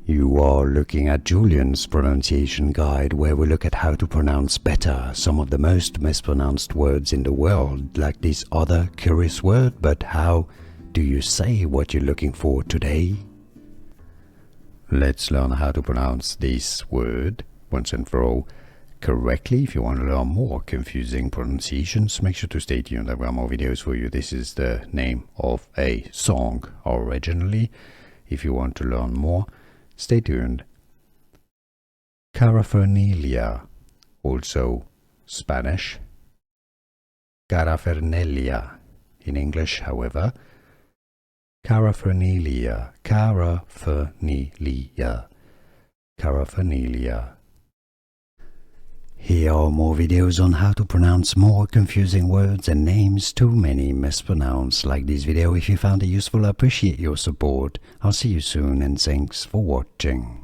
You are looking at Julian's pronunciation guide, where we look at how to pronounce better some of the most mispronounced words in the world, like this other curious word. But how do you say what you're looking for today? Let's learn how to pronounce this word once and for all correctly. If you want to learn more confusing pronunciations, make sure to stay tuned. I've got more videos for you. This is the name of a song originally. If you want to learn more, stay tuned. Caraphernelia, also Spanish. Caraphernelia in English, however. Caraphernelia, Caraphernelia, Caraphernelia. Here are more videos on how to pronounce more confusing words and names too many mispronounced. Like this video if you found it useful. I appreciate your support. I'll see you soon and thanks for watching.